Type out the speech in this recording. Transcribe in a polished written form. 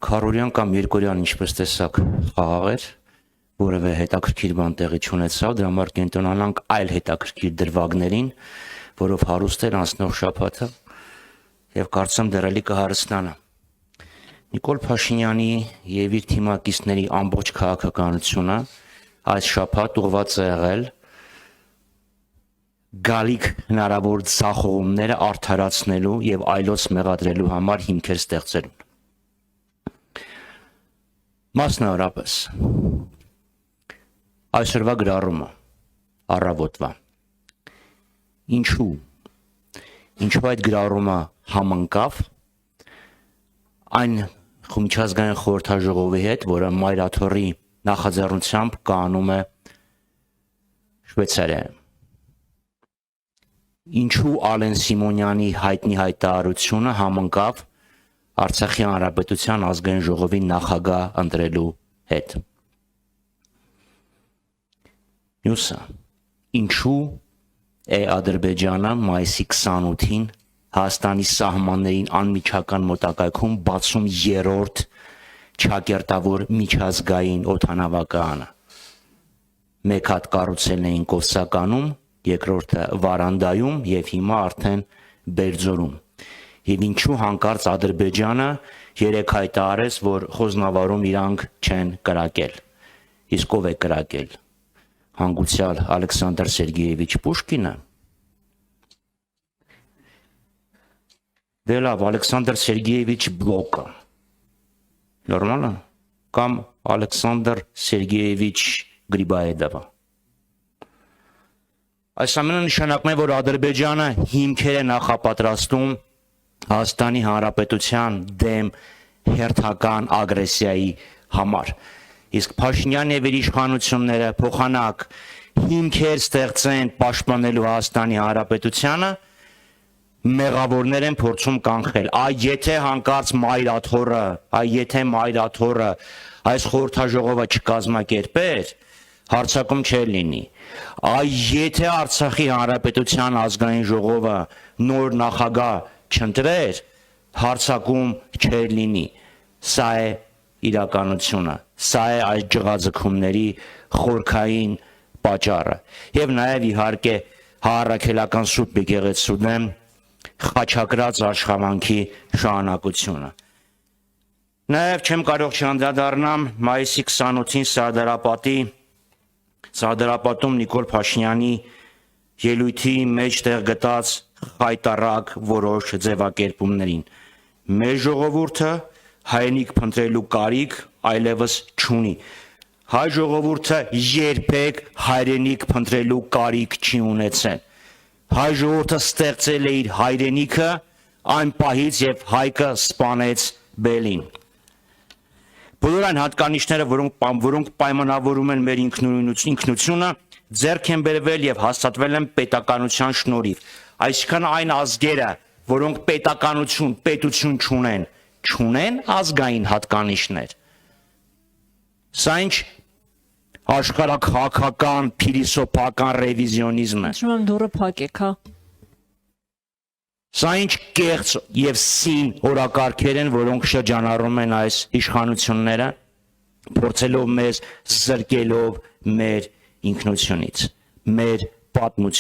Քարորյան կամ երկորյան ինչպես տեսակ խաղաղ էր, որևէ հետաքրքիր բան տեղի չունեցավ, դրա համար կենտրոնանանք այլ հետաքրքիր դրվագներին, որով հարուստ էր անցնող շաբաթը եւ կարծեմ դեռելի կհարստանա։ Նիկոլ Փաշինյանի եւ իր թիմակիցների ամբողջ քաղաքականությունը այս շաբաթ ուղղված է եղել գալիք հնարավոր ցախողումները արդարացնելու եւ այլոց մեղադրելու համար հիմքեր ստեղծելու։ Մասնավորապես այսօրվա գրառումը առավոտվա ինչու այդ գրառումը համընկավ այն միջազգային խորհրդաժողովի հետ, որը Մայրաթորի նախաձեռնությամբ կանում է Շվեյցարիայում։ Ինչու Ալեն Սիմոնյանի հայտնի հայտարարությունը համընկավ Արցախի Հանրապետության ազգային ժողովի նախագահ ընտրելու հետ։ Մյուսը, ինչու է Ադրբեջանը մայիսի 28-ին Հայաստանի սահմաններին անմիջական մոտակայքում բացում երրորդ ճակերտավոր միջազգային օդանավակայանը։ Մեկ հատ կառուցել էին Կովսականում, երկրորդը Վարանդայում եւ հիմա արդեն Բերձորում։ Եվ ինչու հանկարծ Ադրբեջանը երեք հայտարարեց, որ Խոզնավարում իրանք չեն կրակել։ Իսկ ով է կրակել։ Հանգուցյալ Ալեքսանդր Սերգեևիչ Պուշկինը։ Դե լավ, Ալեքսանդր Սերգեևիչ Բլոկը։ Նորմալ է։ Կամ Ալեքսանդր Սերգեևիչ Գրիբաեդովը։ Այս ամենը նշանակում է, որ Ադրբեջանը հիմքեր է նախապատրաստում Հայաստանի Հանրապետության դեմ հերթական ագրեսիայի համար։ Իսկ Փաշինյանն եւ իր իշխանությունները փոխանակ հիմքեր ստեղծեն պաշտպանելու Հայաստանի Հանրապետությանը, մեղավորներ են փորձում կանխել։ Եթե հանկարծ Մայրաթորը այս խորհրդաժողովը չկազմակերպեր, հարցակում չէր լինի։ Եթե Արցախի Հանրապետության ազգային ժողովը նոր նախագահ չընտրեր, հարցակում չէր լինի։ Սա է իրականությունը, սա է այս ջղաձգումների խորքային պատճառը։ Եվ նաև իհարկե Առաքելական Սուրբ եկեղեցու դեմ խաչակրած աշխատանքի շարունակությունը։ Նաև չեմ կարող չանդրադառնամ մայիսի 28-ին Սարդարապատում Նիկոլ Փաշինյանի ելույթի մեջ տեղ գտած խայտառակ որոշ ձևակերպումներին։ Մեր ժողովուրդը հայրենիք փնտրելու կարիք այլևս չունի։ Հայ ժողովուրդը երբեք հայրենիք փնտրելու կարիք չի ունեցել։ Հայ ժողովուրդը ստեղծել է իր հայրենիքը այն պահից, երբ Հայկը սպանեց Բելին։ Բոլոր այն հատկանիշները, որոնք պայմանավորում են մեր ինքնությունը, ձեռք են բերվել եւ հաստատվել են պետականության շնորհիվ։ Այսինքն այն ազգերը, որոնք պետություն չունեն ազգային հատկանիշներ։ Սա ինչ աշխարհաքաղաքական փիլիսոփական ռևիզիոնիզմ է։ Հիշում եմ դուրը փակեք, հա։ Սա ինչ կեղծ եւ սին օրակարգեր են, որոնք շրջանառում են այս իշխանությունները, փորձելով մեզ զրկելով մեր ինքնությունից, մեր պատմությունից։